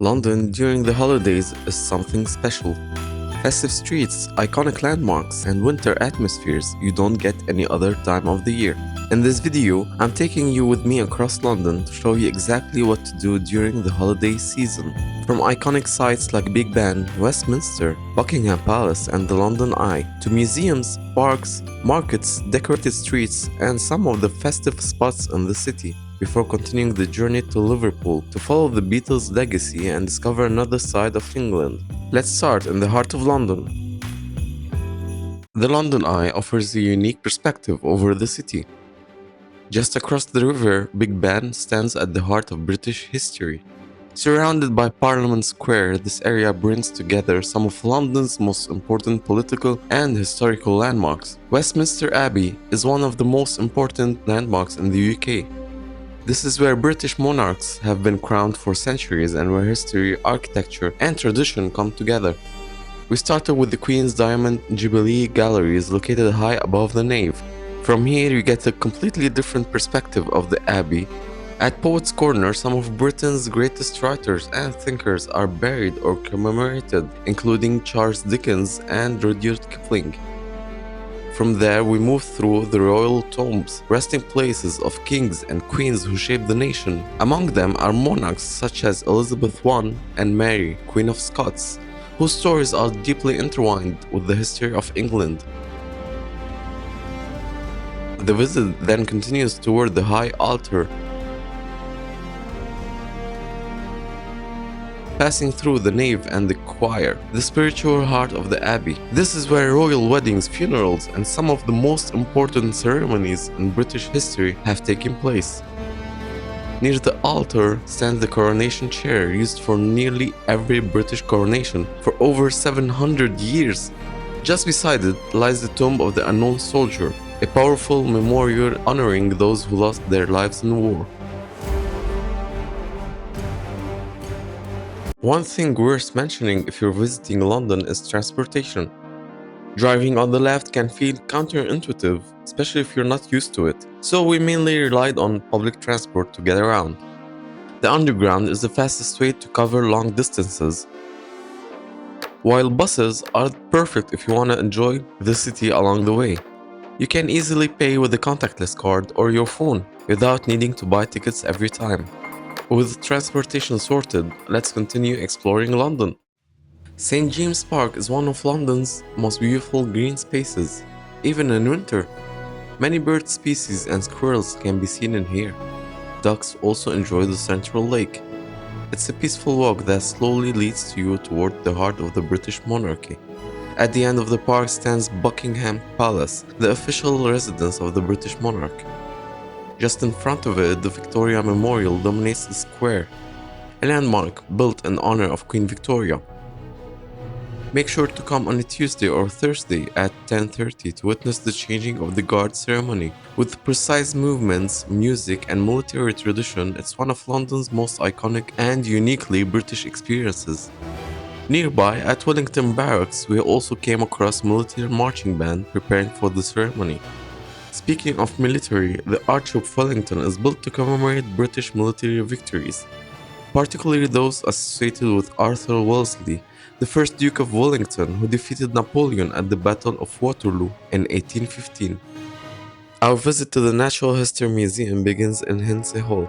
London during the holidays is something special. Festive streets, iconic landmarks, and winter atmospheres you don't get any other time of the year. In this video, I'm taking you with me across London to show you exactly what to do during the holiday season. From iconic sites like Big Ben, Westminster, Buckingham Palace, and the London Eye, to museums, parks, markets, decorated streets, and some of the festive spots in the city, before continuing the journey to Liverpool to follow the Beatles' legacy and discover another side of England. Let's start in the heart of London. The London Eye offers a unique perspective over the city. Just across the river, Big Ben stands at the heart of British history. Surrounded by Parliament Square, this area brings together some of London's most important political and historical landmarks. Westminster Abbey is one of the most important landmarks in the UK. This is where British monarchs have been crowned for centuries and where history, architecture, and tradition come together. We started with the Queen's Diamond Jubilee Galleries located high above the nave. From here you get a completely different perspective of the Abbey. At Poets' Corner, some of Britain's greatest writers and thinkers are buried or commemorated, including Charles Dickens and Rudyard Kipling. From there, we move through the royal tombs, resting places of kings and queens who shaped the nation. Among them are monarchs such as Elizabeth I and Mary, Queen of Scots, whose stories are deeply intertwined with the history of England. The visit then continues toward the High Altar, passing through the nave and the choir, the spiritual heart of the abbey. This is where royal weddings, funerals, and some of the most important ceremonies in British history have taken place. Near the altar stands the coronation chair used for nearly every British coronation for over 700 years. Just beside it lies the tomb of the unknown soldier, a powerful memorial honoring those who lost their lives in war. One thing worth mentioning if you're visiting London is transportation. Driving on the left can feel counterintuitive, especially if you're not used to it, so we mainly relied on public transport to get around. The Underground is the fastest way to cover long distances, while buses are perfect if you want to enjoy the city along the way. You can easily pay with a contactless card or your phone without needing to buy tickets every time. With transportation sorted, let's continue exploring London. St. James Park is one of London's most beautiful green spaces. Even in winter, many bird species and squirrels can be seen in here. Ducks also enjoy the central lake. It's a peaceful walk that slowly leads you toward the heart of the British monarchy. At the end of the park stands Buckingham Palace, the official residence of the British monarch. Just in front of it, the Victoria Memorial dominates the square, a landmark built in honor of Queen Victoria. Make sure to come on a Tuesday or Thursday at 10:30 to witness the changing of the guard ceremony. With precise movements, music, and military tradition, it's one of London's most iconic and uniquely British experiences. Nearby, at Wellington Barracks, we also came across military marching band preparing for the ceremony. Speaking of military, the Arch of Wellington is built to commemorate British military victories, particularly those associated with Arthur Wellesley, the first Duke of Wellington who defeated Napoleon at the Battle of Waterloo in 1815. Our visit to the Natural History Museum begins in Hinsey Hall,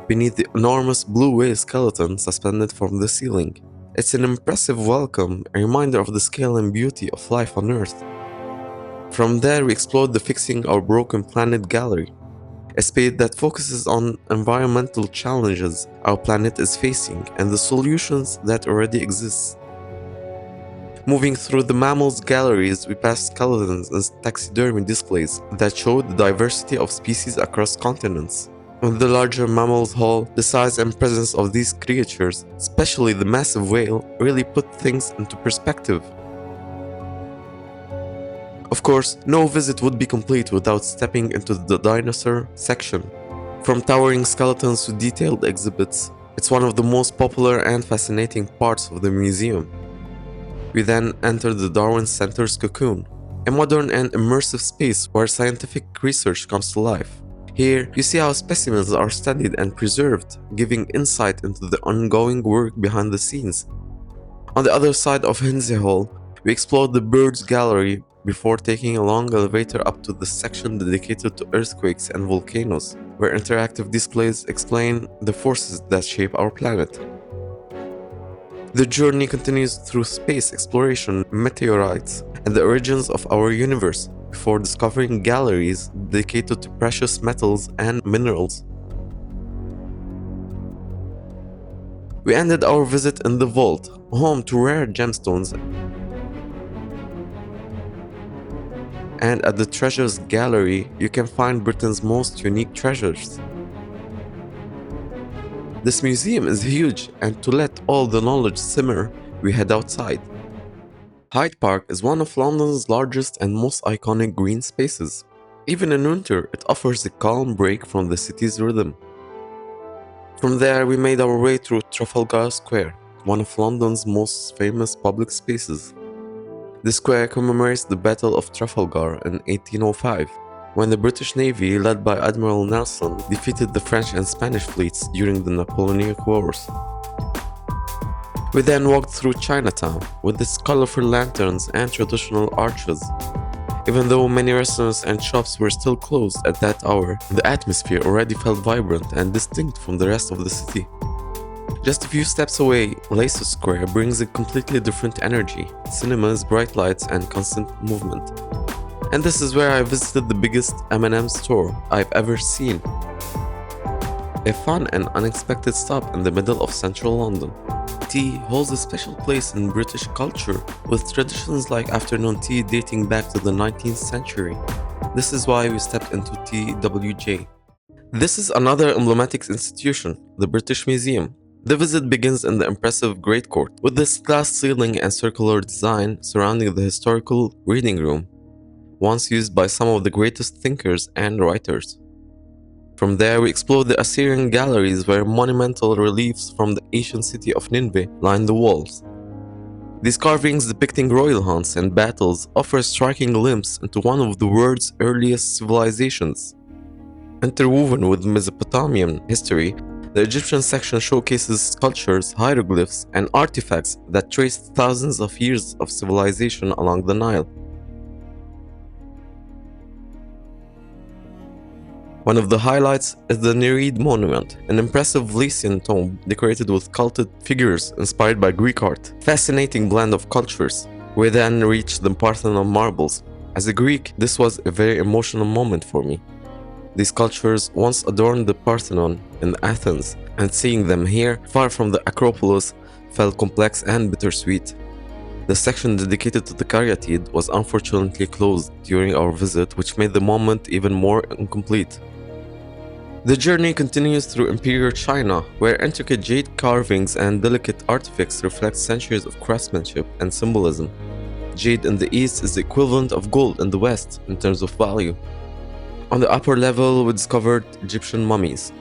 beneath the enormous blue whale skeleton suspended from the ceiling. It's an impressive welcome, a reminder of the scale and beauty of life on Earth. From there, we explored the Fixing Our Broken Planet Gallery, a space that focuses on environmental challenges our planet is facing and the solutions that already exist. Moving through the mammals galleries, we passed skeletons and taxidermy displays that showed the diversity of species across continents. In the larger mammals hall, the size and presence of these creatures, especially the massive whale, really put things into perspective. Of course, no visit would be complete without stepping into the dinosaur section. From towering skeletons to detailed exhibits, it's one of the most popular and fascinating parts of the museum. We then entered the Darwin Center's Cocoon, a modern and immersive space where scientific research comes to life. Here, you see how specimens are studied and preserved, giving insight into the ongoing work behind the scenes. On the other side of Hinze Hall, we explored the Birds Gallery before taking a long elevator up to the section dedicated to earthquakes and volcanoes, where interactive displays explain the forces that shape our planet. The journey continues through space exploration, meteorites, and the origins of our universe, before discovering galleries dedicated to precious metals and minerals. We ended our visit in the vault, home to rare gemstones, and at the Treasures Gallery, you can find Britain's most unique treasures. This museum is huge, and to let all the knowledge simmer, we head outside. Hyde Park is one of London's largest and most iconic green spaces. Even in winter, it offers a calm break from the city's rhythm. From there, we made our way through Trafalgar Square, one of London's most famous public spaces. The square commemorates the Battle of Trafalgar in 1805, when the British Navy, led by Admiral Nelson, defeated the French and Spanish fleets during the Napoleonic Wars. We then walked through Chinatown, with its colorful lanterns and traditional arches. Even though many restaurants and shops were still closed at that hour, the atmosphere already felt vibrant and distinct from the rest of the city. Just a few steps away, Leicester Square brings a completely different energy, cinemas, bright lights, and constant movement. And this is where I visited the biggest M&M store I've ever seen. A fun and unexpected stop in the middle of central London. Tea holds a special place in British culture, with traditions like afternoon tea dating back to the 19th century. This is why we stepped into TWJ. This is another emblematic institution, the British Museum. The visit begins in the impressive Great Court, with this glass ceiling and circular design surrounding the historical reading room, once used by some of the greatest thinkers and writers. From there, we explored the Assyrian galleries where monumental reliefs from the ancient city of Nineveh line the walls. These carvings depicting royal hunts and battles offer a striking glimpse into one of the world's earliest civilizations. Interwoven with Mesopotamian history, the Egyptian section showcases sculptures, hieroglyphs, and artifacts that trace thousands of years of civilization along the Nile. One of the highlights is the Nereid Monument, an impressive Lycian tomb decorated with sculpted figures inspired by Greek art. Fascinating blend of cultures. We then reached the Parthenon marbles. As a Greek, this was a very emotional moment for me. These sculptures once adorned the Parthenon in Athens, and seeing them here, far from the Acropolis, felt complex and bittersweet. The section dedicated to the Caryatid was unfortunately closed during our visit, which made the moment even more incomplete. The journey continues through Imperial China, where intricate jade carvings and delicate artifacts reflect centuries of craftsmanship and symbolism. Jade in the east is the equivalent of gold in the west in terms of value. On the upper level, we discovered Egyptian mummies,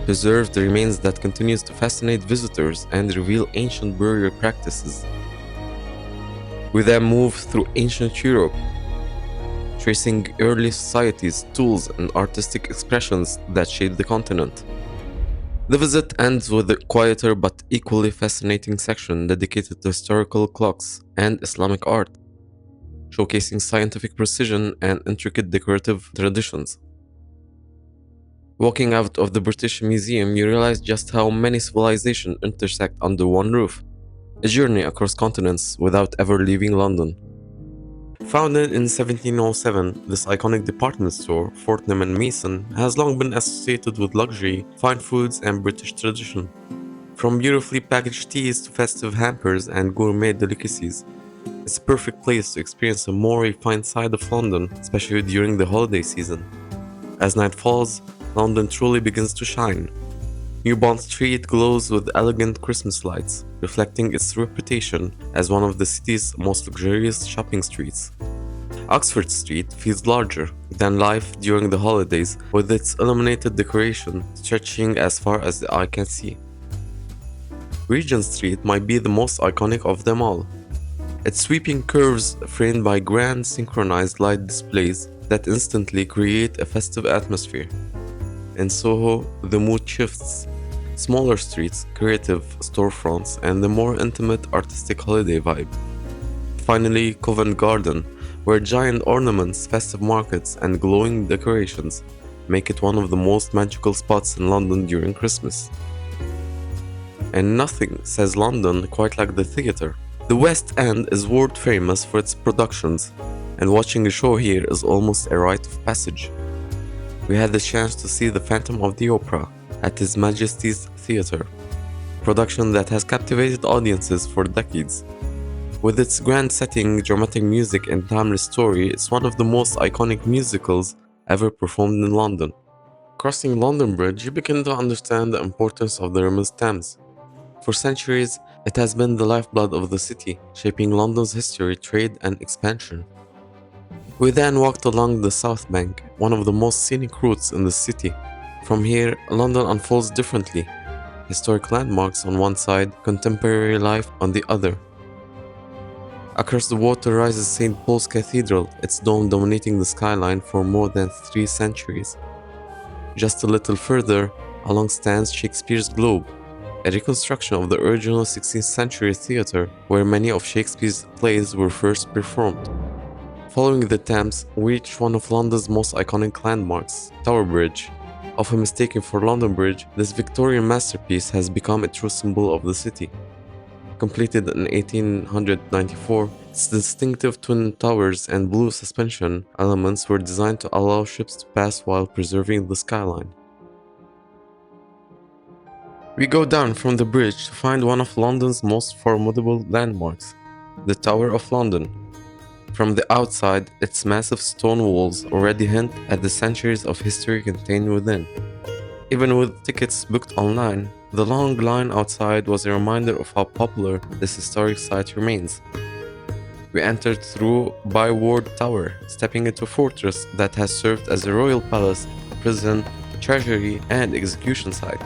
preserved remains that continues to fascinate visitors and reveal ancient burial practices. We then moved through ancient Europe, tracing early societies, tools, and artistic expressions that shaped the continent. The visit ends with a quieter but equally fascinating section dedicated to historical clocks and Islamic art, showcasing scientific precision and intricate decorative traditions. Walking out of the British Museum, you realize just how many civilizations intersect under one roof, a journey across continents without ever leaving London. Founded in 1707, this iconic department store, Fortnum and Mason, has long been associated with luxury, fine foods, and British tradition. From beautifully packaged teas to festive hampers and gourmet delicacies, it's a perfect place to experience a more refined side of London, especially during the holiday season. As night falls, London truly begins to shine. New Bond Street glows with elegant Christmas lights, reflecting its reputation as one of the city's most luxurious shopping streets. Oxford Street feels larger than life during the holidays, with its illuminated decoration stretching as far as the eye can see. Regent Street might be the most iconic of them all. Its sweeping curves framed by grand synchronized light displays that instantly create a festive atmosphere. In Soho, the mood shifts. Smaller streets, creative storefronts, and the more intimate artistic holiday vibe. Finally, Covent Garden, where giant ornaments, festive markets, and glowing decorations make it one of the most magical spots in London during Christmas. And nothing says London quite like the theatre. The West End is world famous for its productions, and watching a show here is almost a rite of passage. We had the chance to see The Phantom of the Opera at His Majesty's Theatre, a production that has captivated audiences for decades. With its grand setting, dramatic music, and timeless story, it's one of the most iconic musicals ever performed in London. Crossing London Bridge, you begin to understand the importance of the River Thames. For centuries, it has been the lifeblood of the city, shaping London's history, trade, and expansion. We then walked along the South Bank, one of the most scenic routes in the city. From here, London unfolds differently. Historic landmarks on one side, contemporary life on the other. Across the water rises St. Paul's Cathedral, its dome dominating the skyline for more than 3 centuries. Just a little further along stands Shakespeare's Globe, a reconstruction of the original 16th century theatre where many of Shakespeare's plays were first performed. Following the Thames, we reach one of London's most iconic landmarks, Tower Bridge. Often mistaken for London Bridge, this Victorian masterpiece has become a true symbol of the city. Completed in 1894, its distinctive twin towers and blue suspension elements were designed to allow ships to pass while preserving the skyline. We go down from the bridge to find one of London's most formidable landmarks, the Tower of London. From the outside, its massive stone walls already hint at the centuries of history contained within. Even with tickets booked online, the long line outside was a reminder of how popular this historic site remains. We entered through Byward Tower, stepping into a fortress that has served as a royal palace, prison, treasury, and execution site.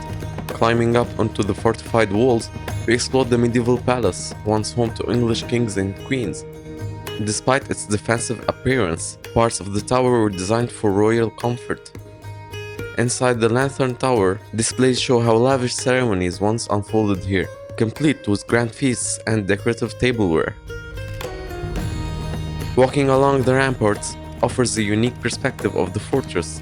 Climbing up onto the fortified walls, we explored the medieval palace, once home to English kings and queens. Despite its defensive appearance, parts of the tower were designed for royal comfort. Inside the Lantern Tower, displays show how lavish ceremonies once unfolded here, complete with grand feasts and decorative tableware. Walking along the ramparts offers a unique perspective of the fortress.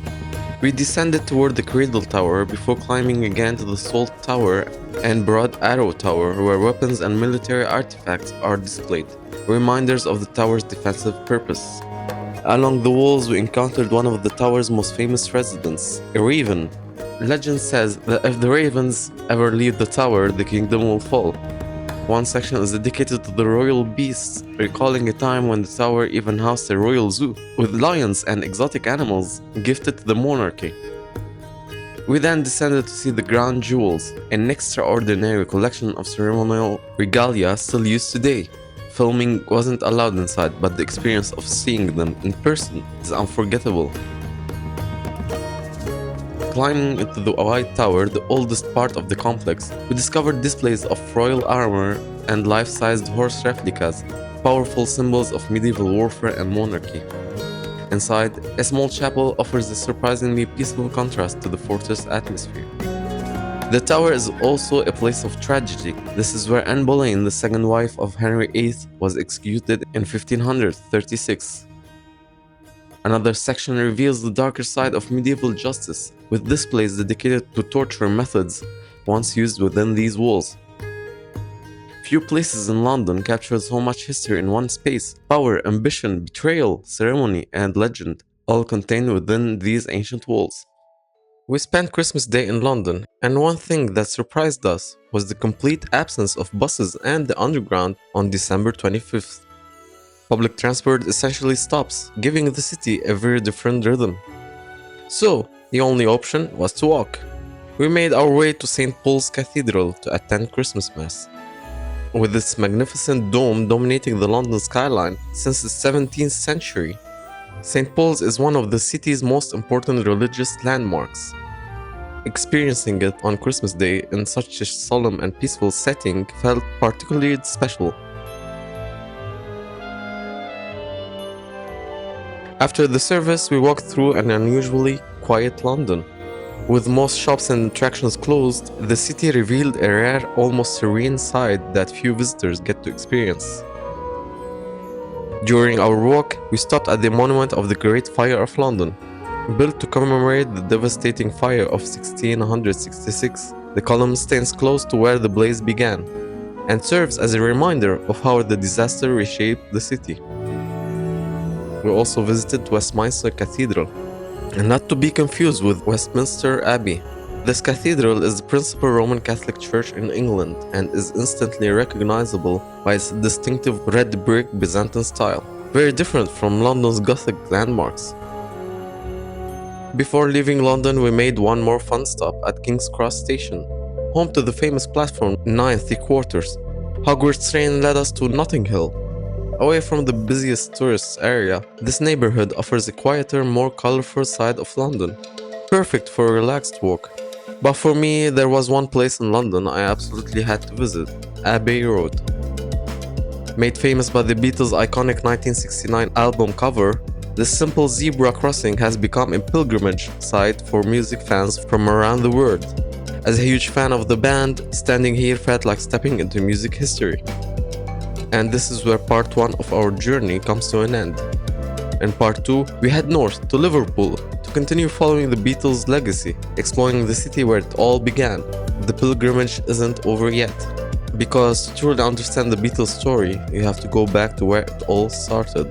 We descended toward the Cradle Tower before climbing again to the Salt Tower and Broad Arrow Tower, where weapons and military artifacts are displayed, reminders of the tower's defensive purpose. Along the walls, we encountered one of the tower's most famous residents, a raven. Legend says that if the ravens ever leave the tower, the kingdom will fall. One section is dedicated to the royal beasts, recalling a time when the tower even housed a royal zoo, with lions and exotic animals gifted to the monarchy. We then descended to see the Grand Jewels, an extraordinary collection of ceremonial regalia still used today. Filming wasn't allowed inside, but the experience of seeing them in person is unforgettable. Climbing into the White Tower, the oldest part of the complex, we discovered displays of royal armor and life-sized horse replicas, powerful symbols of medieval warfare and monarchy. Inside, a small chapel offers a surprisingly peaceful contrast to the fortress atmosphere. The tower is also a place of tragedy. This is where Anne Boleyn, the second wife of Henry VIII, was executed in 1536. Another section reveals the darker side of medieval justice, with displays dedicated to torture methods once used within these walls. Few places in London capture so much history in one space: power, ambition, betrayal, ceremony, and legend, all contained within these ancient walls. We spent Christmas Day in London, and one thing that surprised us was the complete absence of buses and the underground on December 25th. Public transport essentially stops, giving the city a very different rhythm. So, the only option was to walk. We made our way to St. Paul's Cathedral to attend Christmas Mass. With its magnificent dome dominating the London skyline since the 17th century, St. Paul's is one of the city's most important religious landmarks. Experiencing it on Christmas Day in such a solemn and peaceful setting felt particularly special. After the service, we walked through an unusually quiet London. With most shops and attractions closed, the city revealed a rare, almost serene side that few visitors get to experience. During our walk, we stopped at the monument of the Great Fire of London. Built to commemorate the devastating fire of 1666, the column stands close to where the blaze began and serves as a reminder of how the disaster reshaped the city. We also visited Westminster Cathedral, and not to be confused with Westminster Abbey. This cathedral is the principal Roman Catholic church in England and is instantly recognizable by its distinctive red brick Byzantine style, very different from London's Gothic landmarks. Before leaving London, we made one more fun stop at King's Cross Station, home to the famous platform 9 3/4. Hogwarts train led us to Notting Hill. Away from the busiest tourist area, this neighborhood offers a quieter, more colorful side of London, perfect for a relaxed walk. But for me, there was one place in London I absolutely had to visit: Abbey Road. Made famous by the Beatles' iconic 1969 album cover, this simple zebra crossing has become a pilgrimage site for music fans from around the world. As a huge fan of the band, standing here felt like stepping into music history. And this is where part 1 of our journey comes to an end. In part 2, we head north to Liverpool to continue following the Beatles' legacy, exploring the city where it all began. The pilgrimage isn't over yet, because to truly understand the Beatles' story, you have to go back to where it all started.